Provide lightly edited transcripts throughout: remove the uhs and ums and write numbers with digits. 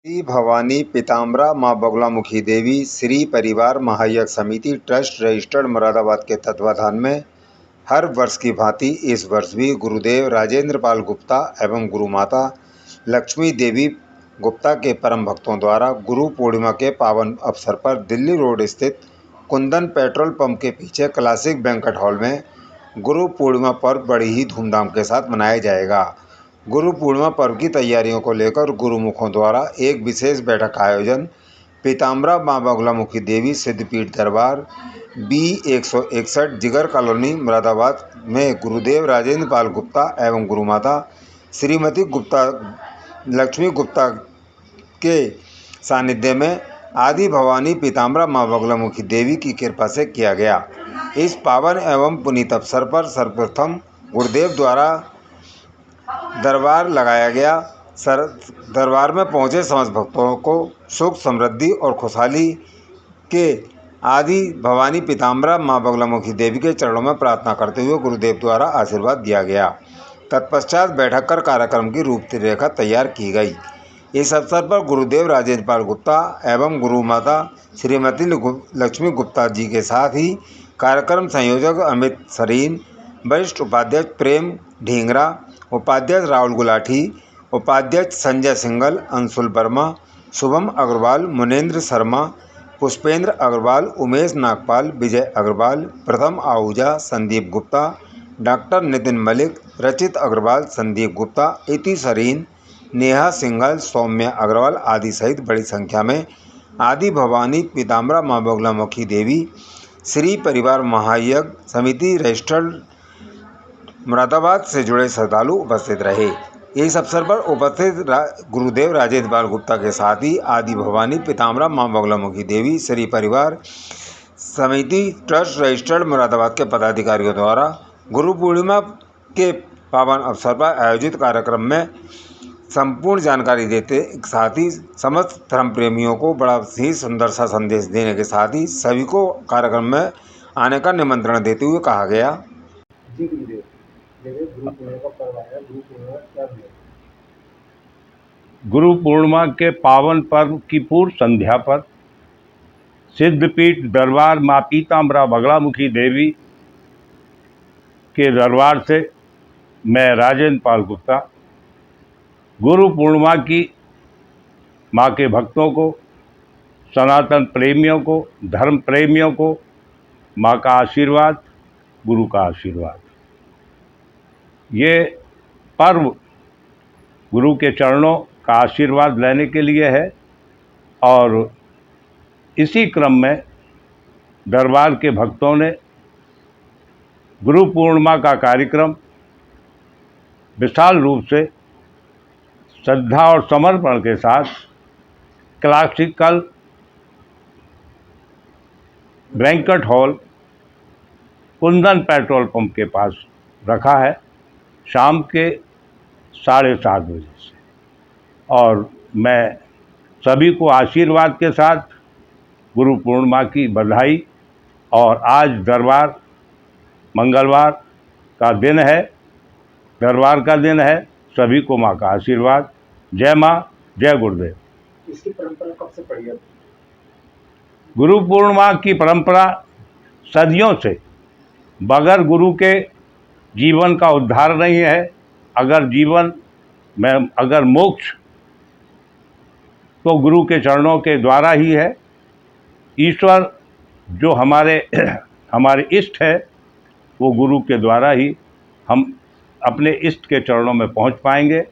श्री भवानी पीताम्बरा माँ बगुलामुखी देवी श्री परिवार महायज्ञ समिति ट्रस्ट रजिस्टर्ड मुरादाबाद के तत्वाधान में हर वर्ष की भांति इस वर्ष भी गुरुदेव राजेंद्र पाल गुप्ता एवं गुरुमाता लक्ष्मी देवी गुप्ता के परम भक्तों द्वारा गुरु पूर्णिमा के पावन अवसर पर दिल्ली रोड स्थित कुंदन पेट्रोल पंप के पीछे क्लासिक बैंक्वेट हॉल में गुरु पूर्णिमा पर्व बड़ी ही धूमधाम के साथ मनाया जाएगा। गुरु पूर्णिमा पर्व की तैयारियों को लेकर गुरुमुखों द्वारा एक विशेष बैठक का आयोजन पीताम्बरा माँ बगुलामुखी देवी सिद्धपीठ दरबार B161 जिगर कॉलोनी मुरादाबाद में गुरुदेव राजेंद्र पाल गुप्ता एवं गुरुमाता श्रीमती गुप्ता लक्ष्मी गुप्ता के सानिध्य में आदि भवानी पीताम्बरा माँ बगुलामुखी देवी की कृपा से किया गया। इस पावन एवं पुनीत अवसर पर सर्वप्रथम गुरुदेव द्वारा दरबार लगाया गया। दरबार में पहुंचे समस्त भक्तों को सुख समृद्धि और खुशहाली के आदि भवानी पीताम्बरा माँ बगुलामुखी देवी के चरणों में प्रार्थना करते हुए गुरुदेव द्वारा आशीर्वाद दिया गया। तत्पश्चात बैठक कर कार्यक्रम की रूपरेखा तैयार की गई। इस अवसर पर गुरुदेव राजेंद्र पाल गुप्ता एवं गुरुमाता श्रीमती लक्ष्मी गुप्ता जी के साथ ही कार्यक्रम संयोजक अमित सरीन, वरिष्ठ उपाध्यक्ष प्रेम ढींगरा, उपाध्यक्ष राहुल गुलाठी, उपाध्यक्ष संजय सिंगल, अंशुल वर्मा, शुभम अग्रवाल, मुनेन्द्र शर्मा, पुष्पेंद्र अग्रवाल, उमेश नागपाल, विजय अग्रवाल, प्रथम आहूजा, संदीप गुप्ता, डॉक्टर नितिन मलिक, रचित अग्रवाल, संदीप गुप्ता, इति सरीन, नेहा सिंघल, सौम्या अग्रवाल आदि सहित बड़ी संख्या में आदि भवानी पीताम्बरा माँ बगुलामुखी देवी श्री परिवार महायज्ञ समिति रजिस्टर्ड मुरादाबाद से जुड़े श्रद्धालु उपस्थित रहे। इस अवसर पर उपस्थित गुरुदेव राजेंद्र पाल गुप्ता के साथ ही आदि भवानी पीताम्बरा माँ बगुलामुखी देवी श्री परिवार समिति ट्रस्ट रजिस्टर्ड मुरादाबाद के पदाधिकारियों द्वारा गुरु पूर्णिमा के पावन अवसर पर आयोजित कार्यक्रम में संपूर्ण जानकारी देते साथ ही समस्त धर्म प्रेमियों को बड़ा ही सुंदर सा संदेश देने के साथ ही सभी को कार्यक्रम में आने का निमंत्रण देते हुए कहा गया। जी गुरुदेव, गुरु पूर्णिमा का पर्व आया, गुरु पूर्णिमा क्या है? गुरु पूर्णिमा के पावन पर्व की पूर्व संध्या पर सिद्धपीठ दरबार माँ पीताम्बरा बगुलामुखी देवी के दरबार से मैं राजेंद्र पाल गुप्ता गुरु पूर्णिमा की माँ के भक्तों को, सनातन प्रेमियों को, धर्म प्रेमियों को माँ का आशीर्वाद, गुरु का आशीर्वाद। ये पर्व गुरु के चरणों का आशीर्वाद लेने के लिए है और इसी क्रम में दरबार के भक्तों ने गुरु पूर्णिमा का कार्यक्रम विशाल रूप से श्रद्धा और समर्पण के साथ classical banquet hall Kundan petrol pump के पास रखा है शाम के 7:30 बजे से। और मैं सभी को आशीर्वाद के साथ गुरु पूर्णिमा की बधाई। और आज दरबार मंगलवार का दिन है, दरबार का दिन है। सभी को माँ का आशीर्वाद। जय माँ, जय गुरुदेव। इसकी परंपरा कब से पड़ी है? गुरु पूर्णिमा की परंपरा सदियों से, बगैर गुरु के जीवन का उद्धार नहीं है। अगर जीवन में अगर मोक्ष तो गुरु के चरणों के द्वारा ही है। ईश्वर जो हमारे इष्ट है वो गुरु के द्वारा ही हम अपने इष्ट के चरणों में पहुंच पाएंगे।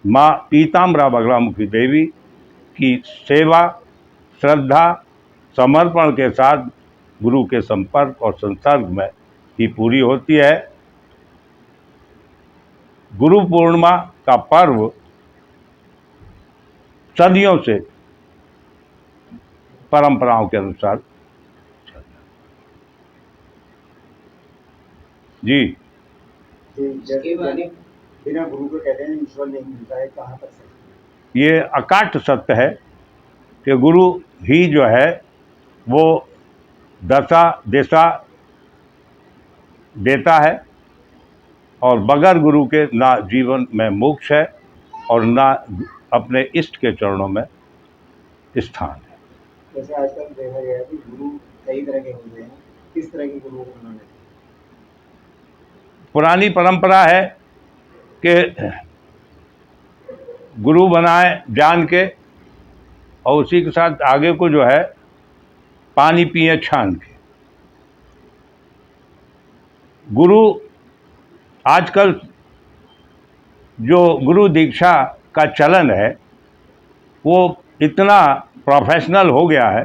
माँ पीताम्बरा बगुलामुखी देवी की सेवा, श्रद्धा, समर्पण के साथ गुरु के संपर्क और संसर्ग में ही पूरी होती है। गुरु पूर्णिमा का पर्व सदियों से परंपराओं के अनुसार जी बिना गुरु के कहते हैं ईश्वर नहीं मिलता है, कहाँ तक सही? ये अकाट सत्य है कि गुरु ही जो है वो दशा दिशा देता है और बगैर गुरु के ना जीवन में मोक्ष है और ना अपने इष्ट के चरणों में स्थान है। जैसे आजकल देखा गया है कि गुरु कई तरह के होते हैं, किस तरह के गुरुओं को माना जाए? पुरानी परंपरा है कि गुरु बनाए ज्ञान के और उसी के साथ आगे को जो है पानी पिए छान के। गुरु आजकल जो गुरु दीक्षा का चलन है वो इतना प्रोफेशनल हो गया है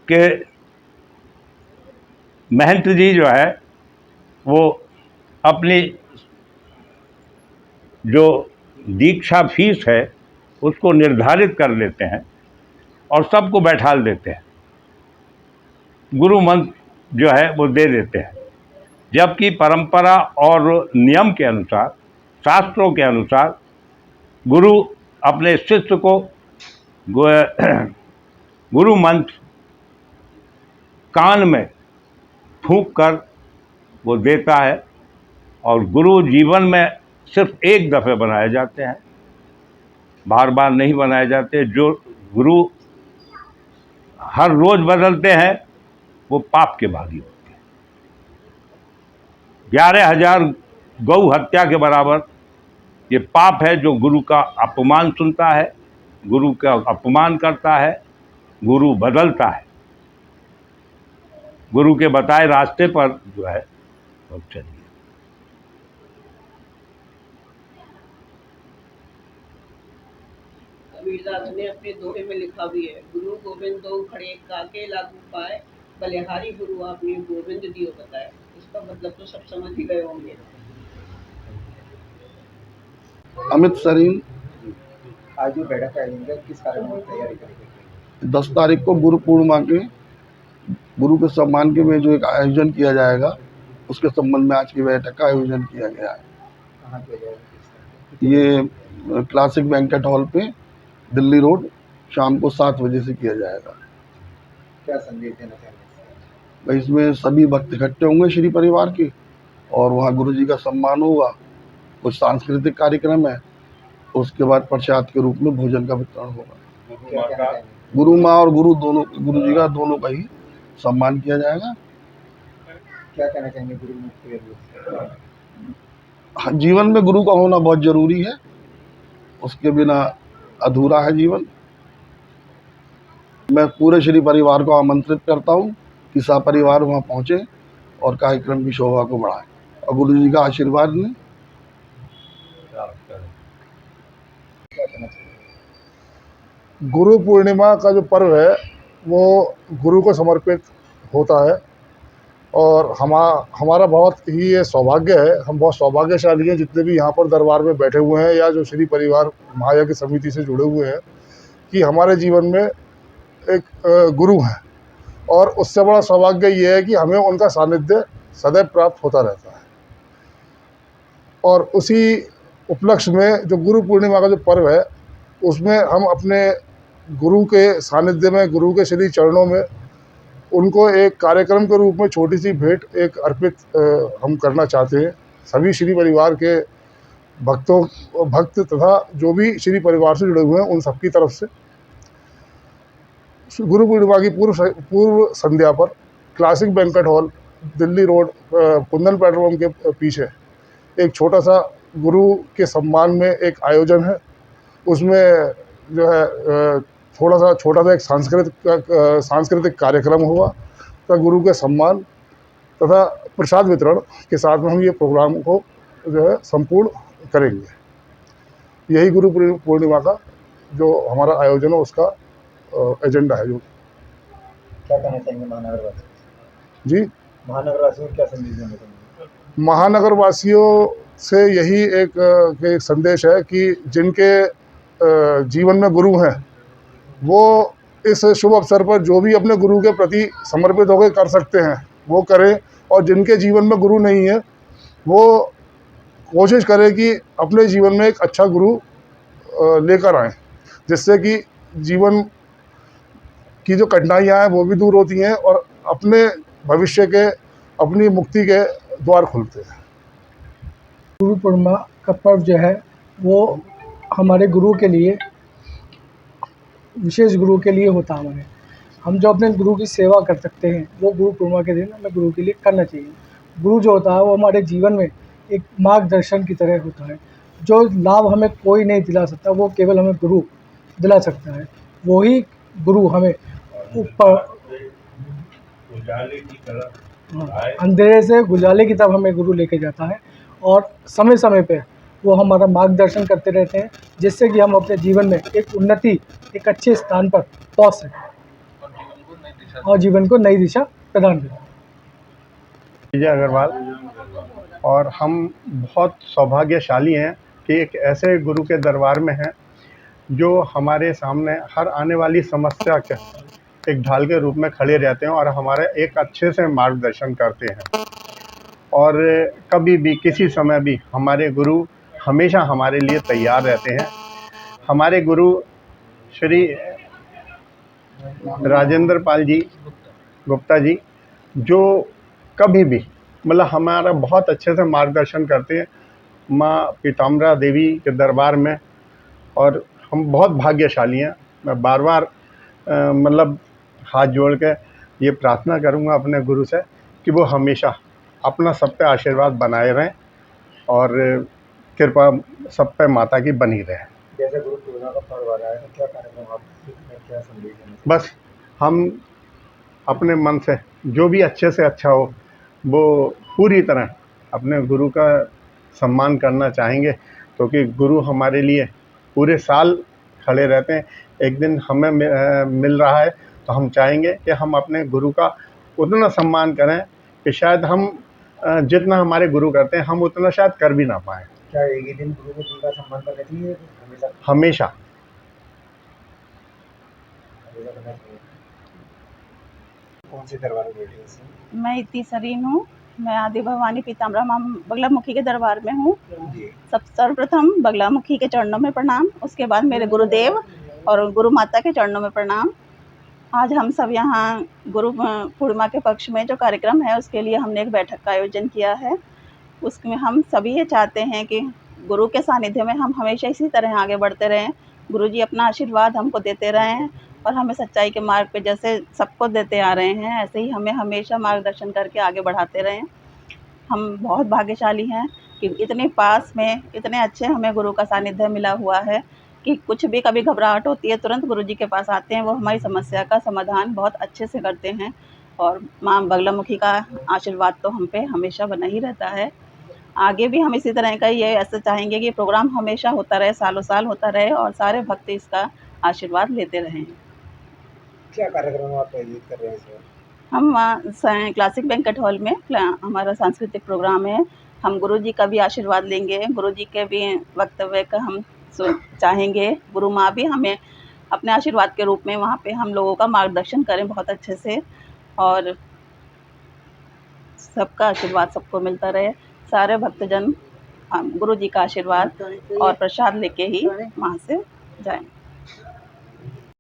कि महंत जी जो है वो अपनी जो दीक्षा फीस है उसको निर्धारित कर लेते हैं और सबको बैठाल देते हैं, गुरु मंत्र जो है वो दे देते हैं। जबकि परंपरा और नियम के अनुसार, शास्त्रों के अनुसार गुरु अपने शिष्य को गुरु मंत्र कान में फूंक कर वो देता है और गुरु जीवन में सिर्फ एक दफ़े बनाए जाते हैं, बार बार नहीं बनाए जाते। जो गुरु हर रोज बदलते हैं वो पाप के भागी होते हैं। 11,000 गौ हत्या के बराबर ये पाप है जो गुरु का अपमान सुनता है, गुरु का अपमान करता है, गुरु बदलता है। गुरु के बताए रास्ते पर जो है वो चलिए। कबीरदास ने अपने दोहे में लिखा भी है, गुरु गोविंद दो खड़े काके लागू पाए, बलिहारी गुरु आपने गोविंद दियो बताए। इसका मतलब तो सब समझ ही गए होंगे। अमित सरीन आज जो बैठक का आयोजन है, किस कार्यक्रम की तैयारी करेंगे? 10 तारीख को गुरु पूर्णिमा के गुरु के सम्मान के में जो एक आयोजन किया जाएगा उसके संबंध में आज की बैठक का आयोजन किया गया है। कहाँ किया जाएगा? ये क्लासिक बैंकेट हॉल पे दिल्ली रोड शाम को 7 बजे से किया जाएगा। क्या संदेश देना चाहेंगे? भाई इसमें सभी भक्त इकट्ठे होंगे श्री परिवार के और वहाँ गुरु जी का सम्मान होगा, कुछ सांस्कृतिक कार्यक्रम है, उसके बाद प्रसाद के रूप में भोजन का वितरण होगा। क्या कहना चाहेंगे? गुरु माँ और गुरु जी का दोनों का ही सम्मान किया जाएगा। क्या कहना चाहेंगे गुरु मुक्ति के रूप में? जीवन में गुरु का होना बहुत जरूरी है, उसके बिना अधूरा है जीवन। मैं पूरे श्री परिवार को आमंत्रित करता हूँ कि सपरिवार वहाँ पहुँचे और कार्यक्रम की शोभा को बढ़ाएं और गुरु जी का आशीर्वाद लें। क्या कहना चाहिए? गुरु पूर्णिमा का जो पर्व है वो गुरु को समर्पित होता है और हमारा बहुत ही ये सौभाग्य है, हम बहुत सौभाग्यशाली हैं जितने भी यहाँ पर दरबार में बैठे हुए हैं या जो श्री परिवार महायज्ञ समिति से जुड़े हुए हैं कि हमारे जीवन में एक गुरु हैं और उससे बड़ा सौभाग्य ये है कि हमें उनका सानिध्य सदैव प्राप्त होता रहता है। और उसी उपलक्ष्य में जो गुरु पूर्णिमा का जो पर्व है उसमें हम अपने गुरु के सानिध्य में, गुरु के श्री चरणों में उनको एक कार्यक्रम के रूप में छोटी सी भेंट एक अर्पित हम करना चाहते हैं। सभी श्री परिवार के भक्त तथा जो भी श्री परिवार से जुड़े हुए हैं उन सबकी तरफ से गुरु पूर्णिमा की पूर्व संध्या पर classic banquet hall Delhi road Kundan petrol pump के पीछे एक छोटा सा गुरु के सम्मान में एक आयोजन है। उसमें जो है छोटा सा एक सांस्कृतिक कार्यक्रम होगा तथा गुरु के सम्मान तथा प्रसाद वितरण के साथ में हम ये प्रोग्राम को जो है संपूर्ण करेंगे। यही गुरु पूर्णिमा का जो हमारा आयोजन है उसका एजेंडा है। जो क्या कहना चाहेंगे महानगरवासी? जी, महानगरवासियों को क्या संदेश देना चाहेंगे? महानगर वासियों से यही एक संदेश है कि जिनके जीवन में गुरु हैं वो इस शुभ अवसर पर जो भी अपने गुरु के प्रति समर्पित होकर कर सकते हैं वो करें और जिनके जीवन में गुरु नहीं है वो कोशिश करें कि अपने जीवन में एक अच्छा गुरु लेकर आएं, जिससे कि जीवन की जो कठिनाइयाँ हैं वो भी दूर होती हैं और अपने भविष्य के, अपनी मुक्ति के द्वार खुलते हैं। गुरु पूर्णिमा का पर्व जो है वो हमारे गुरु के लिए, विशेष गुरु के लिए होता है हमारे। हम जो अपने गुरु की सेवा कर सकते हैं वो गुरु पूर्णिमा के दिन हमें गुरु के लिए करना चाहिए। गुरु जो होता है वो हमारे जीवन में एक मार्गदर्शन की तरह होता है। जो लाभ हमें कोई नहीं दिला सकता वो केवल हमें गुरु दिला सकता है। वही गुरु हमें ऊपर उजाले की तरह अंधेरे से उजाले की तरफ हमें गुरु लेके जाता है और समय समय पे वो हमारा मार्गदर्शन करते रहते हैं, जिससे कि हम अपने जीवन में एक उन्नति, एक अच्छे स्थान पर पहुंच सकें और जीवन को नई दिशा प्रदान करें। विजय अग्रवाल, और हम बहुत सौभाग्यशाली हैं कि एक ऐसे गुरु के दरबार में हैं जो हमारे सामने हर आने वाली समस्या के एक ढाल के रूप में खड़े रहते हैं और हमारे एक अच्छे से मार्गदर्शन करते हैं। और कभी भी किसी समय भी हमारे गुरु हमेशा हमारे लिए तैयार रहते हैं। हमारे गुरु श्री राजेंद्र पाल जी गुप्ता जी, जो कभी भी मतलब हमारा बहुत अच्छे से मार्गदर्शन करते हैं माँ पीताम्बरा देवी के दरबार में, और हम बहुत भाग्यशाली हैं। मैं बार बार मतलब हाथ जोड़ के ये प्रार्थना करूँगा अपने गुरु से कि वो हमेशा अपना सब पे आशीर्वाद बनाए रहें और कृपा सब पे माता की बनी रहे। जैसे गुरु पूर्णिमा का पर्व आ रहा है तो क्या कार्यक्रम आप क्या संदेश देना? बस हम अपने मन से जो भी अच्छे से अच्छा हो वो पूरी तरह अपने गुरु का सम्मान करना चाहेंगे, क्योंकि गुरु हमारे लिए पूरे साल खड़े रहते हैं। एक दिन हमें मिल रहा है तो हम चाहेंगे कि हम अपने गुरु का उतना सम्मान करें कि शायद हम जितना हमारे गुरु करते हैं हम उतना शायद कर भी ना पाएँ। क्या एक ही दिन गुरु को उनका सम्मान करना चाहिए? हमेशा करना चाहिए। कौन से दरबार में बैठे हैं? मैं इतनी सरीन हूँ। मैं आदि भवानी पीताम्बरा माँ बगलामुखी के दरबार में हूँ। सर्वप्रथम बगलामुखी के चरणों में प्रणाम, उसके बाद मेरे गुरुदेव और गुरु माता के चरणों में प्रणाम। आज हम सब यहाँ गुरु पूर्णिमा के पक्ष में जो कार्यक्रम है उसके लिए हमने एक बैठक का आयोजन किया है। उसमें हम सभी ये चाहते हैं कि गुरु के सानिध्य में हम हमेशा इसी तरह आगे बढ़ते रहें। गुरुजी अपना आशीर्वाद हमको देते रहें और हमें सच्चाई के मार्ग पे जैसे सबको देते आ रहे हैं ऐसे ही हमें हमेशा मार्गदर्शन करके आगे बढ़ाते रहें। हम बहुत भाग्यशाली हैं कि इतने पास में इतने अच्छे हमें गुरु का सानिध्य मिला हुआ है कि कुछ भी कभी घबराहट होती है तुरंत गुरुजी के पास आते हैं। वो हमारी समस्या का समाधान बहुत अच्छे से करते हैं और माँ बगलामुखी का आशीर्वाद तो हम पे हमेशा बना ही रहता है। आगे भी हम इसी तरह का ये ऐसा चाहेंगे कि प्रोग्राम हमेशा होता रहे, सालों साल होता रहे और सारे भक्त इसका आशीर्वाद लेते रहें। क्या कार्यक्रम आप आयोजित कर रहे हैं सर? हम क्लासिक बैंक्वेट हॉल में हमारा सांस्कृतिक प्रोग्राम है। हम गुरुजी का भी आशीर्वाद लेंगे, गुरुजी के भी वक्तव्य का हम चाहेंगे। गुरु माँ भी हमें अपने आशीर्वाद के रूप में वहाँ पे हम लोगों का मार्गदर्शन करें बहुत अच्छे से और सबका आशीर्वाद सबको मिलता रहे। सारे भक्तजन गुरुजी का आशीर्वाद और प्रसाद लेके ही वहाँ से जाएं।